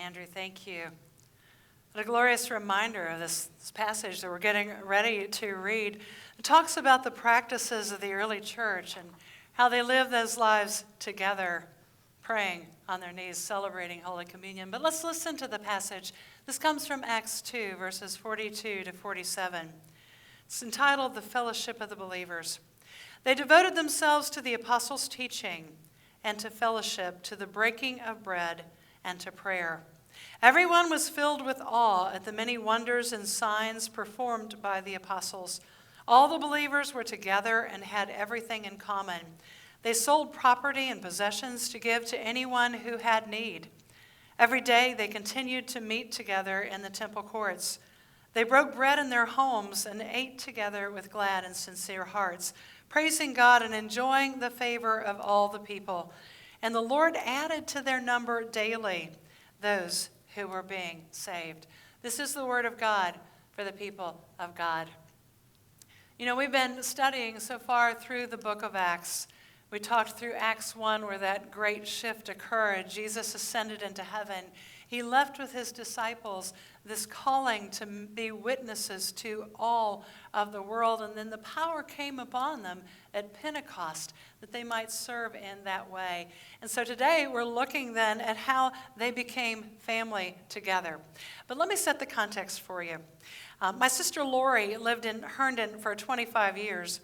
Andrew, thank you. What a glorious reminder of this passage that we're getting ready to read. It talks about the practices of the early church and how they lived those lives together, praying on their knees, celebrating Holy Communion. But let's listen to the passage. This comes from Acts 2, verses 42 to 47. It's entitled, The Fellowship of the Believers. They devoted themselves to the apostles' teaching and to fellowship, to the breaking of bread and to prayer. Everyone was filled with awe at the many wonders and signs performed by the apostles. All the believers were together and had everything in common. They sold property and possessions to give to anyone who had need. Every day they continued to meet together in the temple courts. They broke bread in their homes and ate together with glad and sincere hearts, praising God and enjoying the favor of all the people. And the Lord added to their number daily those who were being saved. This is the word of God for the people of God. You know, we've been studying so far through the book of Acts. We talked through Acts 1 where that great shift occurred. Jesus ascended into heaven. He left with his disciples this calling to be witnesses to all of the world. And then the power came upon them at Pentecost that they might serve in that way. And so today we're looking then at how they became family together. But let me set the context for you. My sister Lori lived in Herndon for 25 years.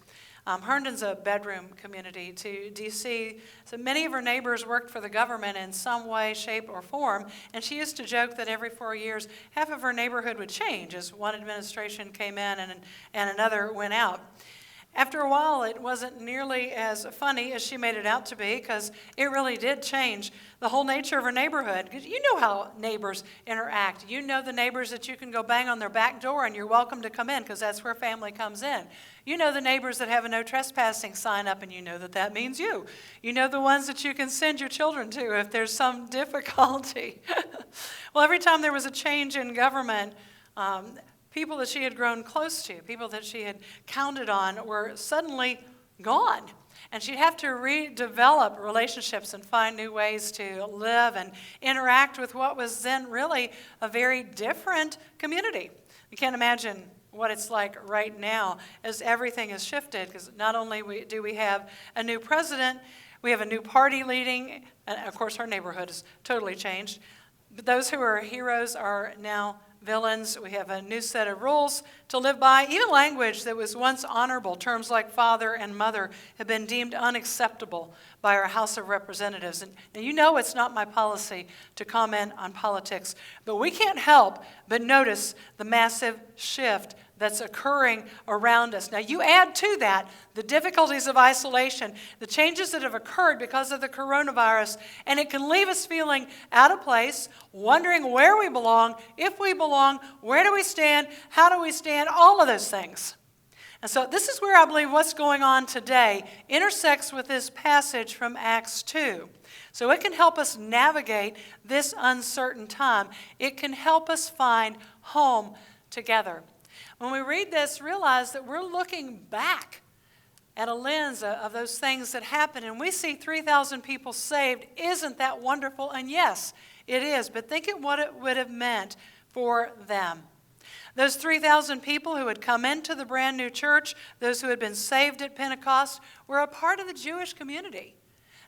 Herndon's a bedroom community to D.C., so many of her neighbors worked for the government in some way, shape, or form, and she used to joke that every 4 years, half of her neighborhood would change as one administration came in and another went out. After a while, it wasn't nearly as funny as she made it out to be because it really did change the whole nature of her neighborhood. Because you know how neighbors interact. You know the neighbors that you can go bang on their back door and you're welcome to come in because that's where family comes in. You know the neighbors that have a no trespassing sign up and you know that that means you. You know the ones that you can send your children to if there's some difficulty. Well, every time there was a change in government, people that she had grown close to, people that she had counted on, were suddenly gone. And she'd have to redevelop relationships and find new ways to live and interact with what was then really a very different community. You can't imagine what it's like right now as everything has shifted, because not only do we have a new president, we have a new party leading, and of course our neighborhood has totally changed. But those who are heroes are now villains. We have a new set of rules to live by. Even language that was once honorable, terms like father and mother, have been deemed unacceptable by our House of Representatives. And you know it's not my policy to comment on politics, but we can't help but notice the massive shift that's occurring around us. Now, you add to that the difficulties of isolation, the changes that have occurred because of the coronavirus, and it can leave us feeling out of place, wondering where we belong, if we belong, where do we stand, how do we stand, all of those things. And so this is where I believe what's going on today intersects with this passage from Acts 2. So it can help us navigate this uncertain time. It can help us find home together. When we read this, realize that we're looking back at a lens of those things that happened, and we see 3,000 people saved. Isn't that wonderful? And yes, it is, but think of what it would have meant for them. Those 3,000 people who had come into the brand new church, those who had been saved at Pentecost, were a part of the Jewish community.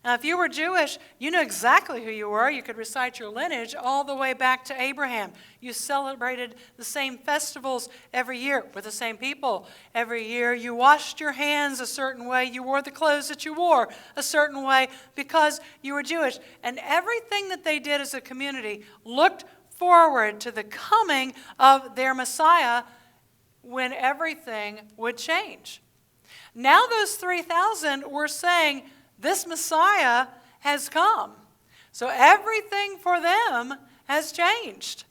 Now, if you were Jewish, you knew exactly who you were. You could recite your lineage all the way back to Abraham. You celebrated the same festivals every year with the same people every year. You washed your hands a certain way. You wore the clothes that you wore a certain way because you were Jewish. And everything that they did as a community looked forward to the coming of their Messiah when everything would change. Now those 3,000 were saying, this Messiah has come. So everything for them has changed.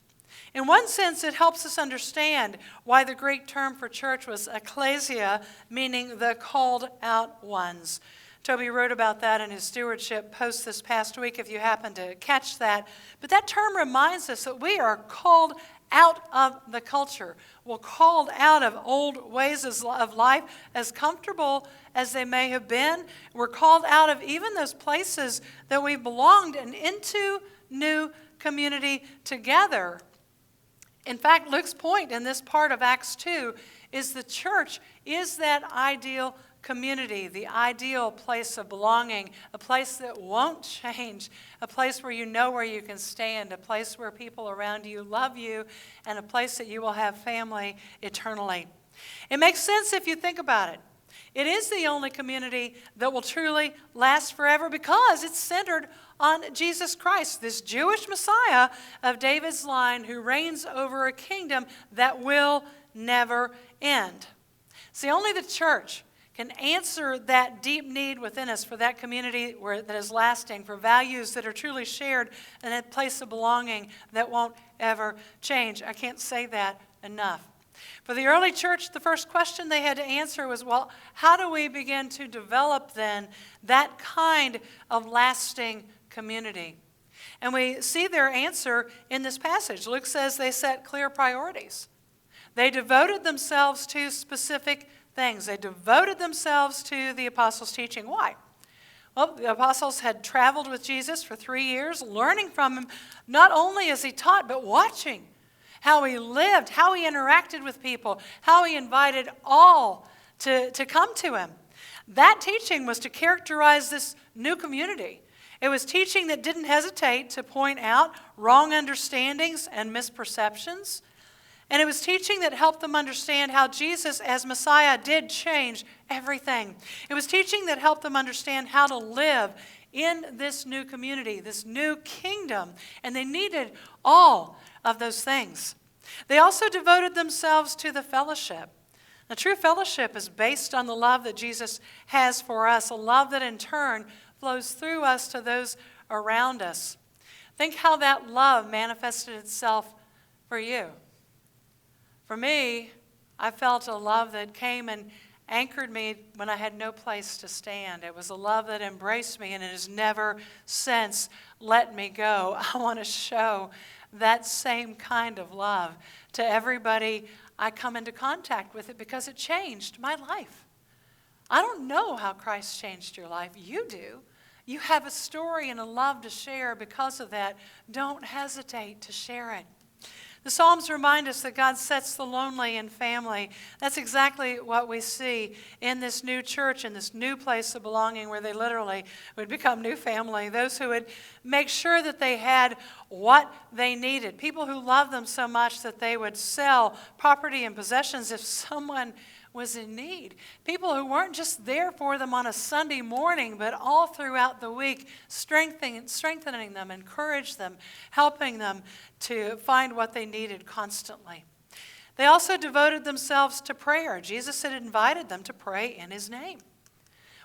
In one sense, it helps us understand why the Greek term for church was ecclesia, meaning the called out ones. Toby wrote about that in his stewardship post this past week, if you happen to catch that. But that term reminds us that we are called out of the culture. We're called out of old ways of life, as comfortable as they may have been. We're called out of even those places that we belonged and into new community together. In fact, Luke's point in this part of Acts 2 is the church is that ideal community, the ideal place of belonging, a place that won't change, a place where you know where you can stand, a place where people around you love you, and a place that you will have family eternally. It makes sense if you think about it. It is the only community that will truly last forever because it's centered on Jesus Christ, this Jewish Messiah of David's line who reigns over a kingdom that will never end. See, only the church can answer that deep need within us for that community that is lasting, for values that are truly shared, and a place of belonging that won't ever change. I can't say that enough. For the early church, the first question they had to answer was, well, how do we begin to develop then that kind of lasting community? And we see their answer in this passage. Luke says they set clear priorities. They devoted themselves to specific things. They devoted themselves to the apostles' teaching. Why? Well, the apostles had traveled with Jesus for 3 years, learning from him not only as he taught, but watching how he lived, how he interacted with people, how he invited all to come to him. That teaching was to characterize this new community. It was teaching that didn't hesitate to point out wrong understandings and misperceptions. And it was teaching that helped them understand how Jesus as Messiah did change everything. It was teaching that helped them understand how to live in this new community, this new kingdom. And they needed all of those things. They also devoted themselves to the fellowship. Now, true fellowship is based on the love that Jesus has for us, a love that in turn flows through us to those around us. Think how that love manifested itself for you. For me, I felt a love that came and anchored me when I had no place to stand. It was a love that embraced me, and it has never since let me go. I want to show that same kind of love to everybody I come into contact with it because it changed my life. I don't know how Christ changed your life. You do. You have a story and a love to share because of that. Don't hesitate to share it. The Psalms remind us that God sets the lonely in family. That's exactly what we see in this new church, in this new place of belonging where they literally would become new family. Those who would make sure that they had what they needed. People who loved them so much that they would sell property and possessions if someone was in need. People who weren't just there for them on a Sunday morning, but all throughout the week, strengthening them, encouraging them, helping them to find what they needed constantly. They also devoted themselves to prayer. Jesus had invited them to pray in his name.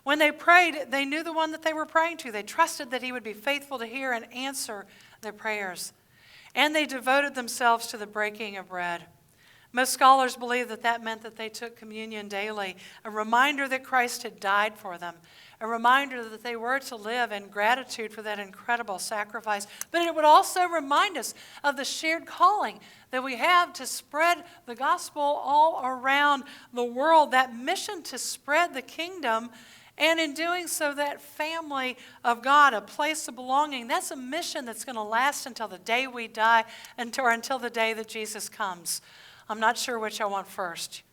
When they prayed, they knew the one that they were praying to. They trusted that he would be faithful to hear and answer their prayers. And they devoted themselves to the breaking of bread. Most scholars believe that that meant that they took communion daily, a reminder that Christ had died for them, a reminder that they were to live in gratitude for that incredible sacrifice. But it would also remind us of the shared calling that we have to spread the gospel all around the world, that mission to spread the kingdom, and in doing so, that family of God, a place of belonging. That's a mission that's going to last until the day we die, or until the day that Jesus comes. I'm not sure which I want first.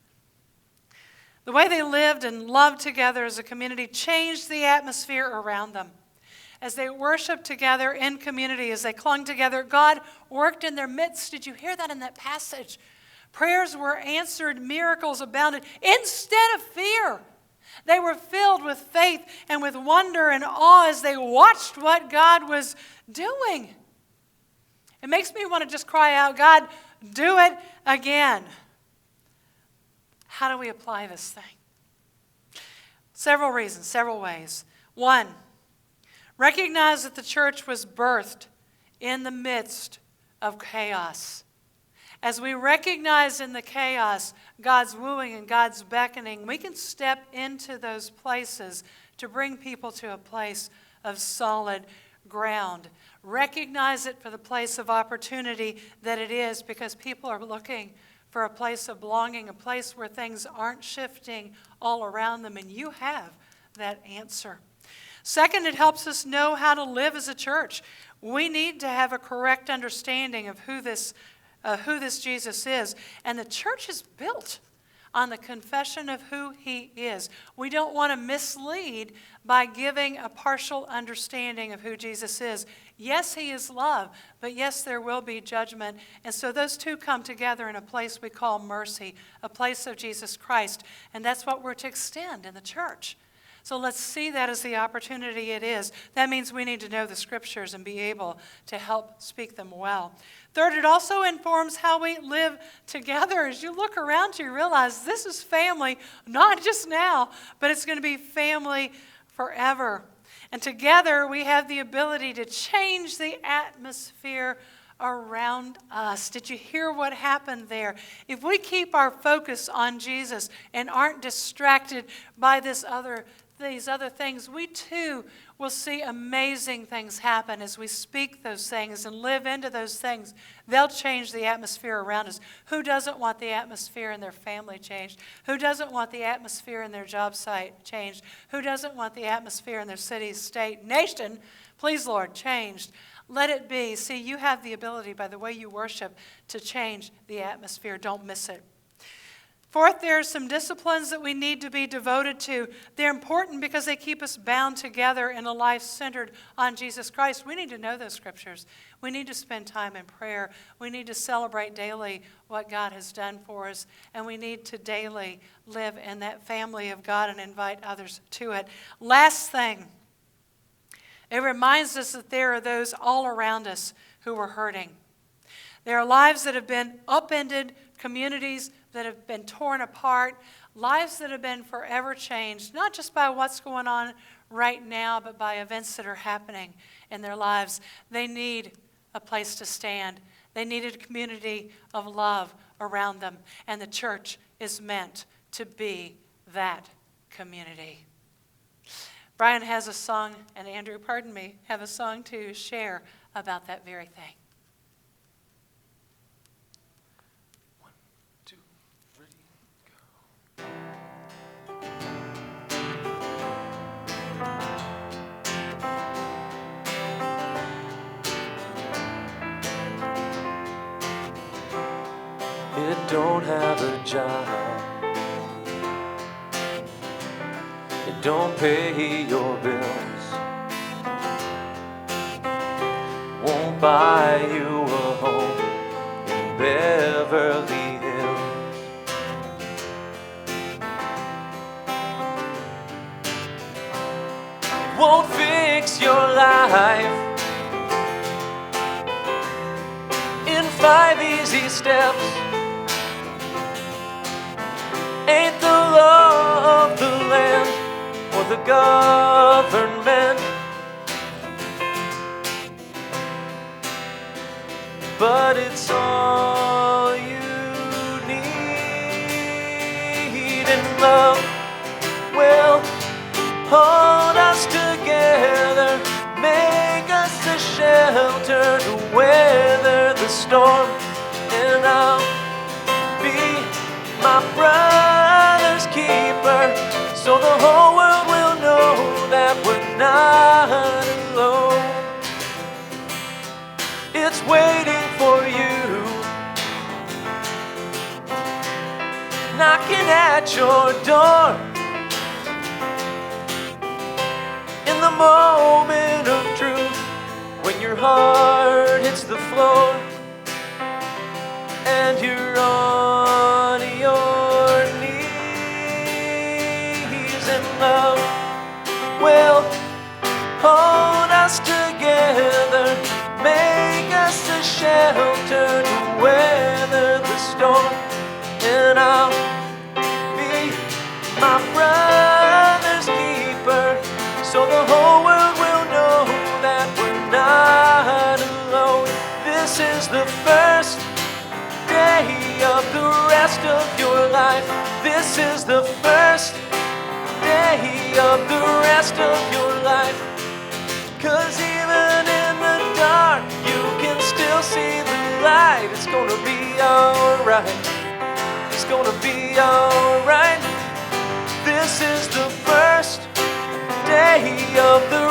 The way they lived and loved together as a community changed the atmosphere around them. As they worshiped together in community, as they clung together, God worked in their midst. Did you hear that in that passage? Prayers were answered, miracles abounded. Instead of fear, they were filled with faith and with wonder and awe as they watched what God was doing. It makes me want to just cry out, God, do it again. How do we apply this thing? Several reasons, several ways. One, recognize that the church was birthed in the midst of chaos. As we recognize in the chaos God's wooing and God's beckoning, we can step into those places to bring people to a place of solid ground. Recognize it for the place of opportunity that it is, because people are looking for a place of belonging, a place where things aren't shifting all around them, and you have that answer. Second, it helps us know how to live as a church. We need to have a correct understanding of who this Jesus is. And the church is built on the confession of who he is. We don't want to mislead by giving a partial understanding of who Jesus is. Yes, he is love, but yes, there will be judgment. And so those two come together in a place we call mercy, a place of Jesus Christ. And that's what we're to extend in the church. So let's see that as the opportunity it is. That means we need to know the scriptures and be able to help speak them well. Third, it also informs how we live together. As you look around, you realize this is family, not just now, but it's going to be family forever. And together we have the ability to change the atmosphere around us. Did you hear what happened there? If we keep our focus on Jesus and aren't distracted by these other things, we too will see amazing things happen as we speak those things and live into those things. They'll change the atmosphere around us. Who doesn't want the atmosphere in their family changed? Who doesn't want the atmosphere in their job site changed? Who doesn't want the atmosphere in their city, state, nation, please, Lord, changed? Let it be. See, you have the ability, by the way you worship, to change the atmosphere. Don't miss it. Fourth, there are some disciplines that we need to be devoted to. They're important because they keep us bound together in a life centered on Jesus Christ. We need to know those scriptures. We need to spend time in prayer. We need to celebrate daily what God has done for us. And we need to daily live in that family of God and invite others to it. Last thing, it reminds us that there are those all around us who are hurting. There are lives that have been upended, communities that have been torn apart, lives that have been forever changed, not just by what's going on right now, but by events that are happening in their lives. They need a place to stand. They need a community of love around them, and the church is meant to be that community. Brian has a song, and Andrew, have a song to share about that very thing. You don't have a job, you don't pay your bills, won't buy you a home in Beverly Hills. It won't fix your life in 5 easy steps. Ain't the law of the land or the government, but it's all you need, and love will hold us together, make us a shelter to weather the storm, and I'll be my brother's keeper, so the whole world will know that we're not alone. It's waiting for you, knocking at your door. In the moment of truth, when your heart hits the floor and you're on your knees, and love will hold us together, make us a shelter to weather the storm, and I'll be my brother's keeper, so the whole world will know that we're not alone. This is the first day of the rest of your life. This is the first day of the rest of your life. 'Cause even in the dark, you can still see the light. It's gonna be alright. It's gonna be alright. This is the first day of the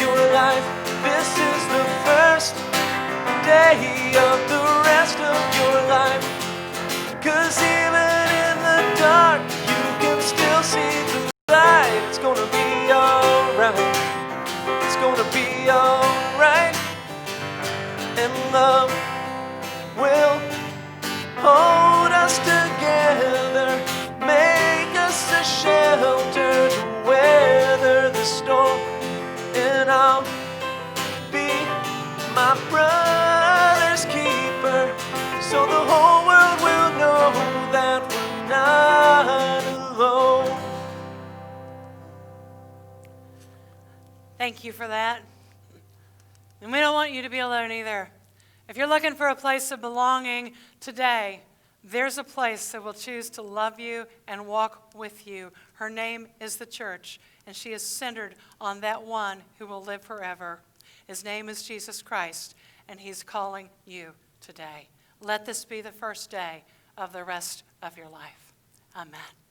your life. This is the first day of the rest of your life. 'Cause even in the dark, you can still see the light. It's gonna be alright. It's gonna be alright. And love will hold us together, make us a shelter to weather the storm. And I'll be my brother's keeper, so the whole world will know that we're not alone. Thank you for that. And we don't want you to be alone either. If you're looking for a place of belonging today, there's a place that will choose to love you and walk with you. Her name is the church, and she is centered on that one who will live forever. His name is Jesus Christ, and he's calling you today. Let this be the first day of the rest of your life. Amen.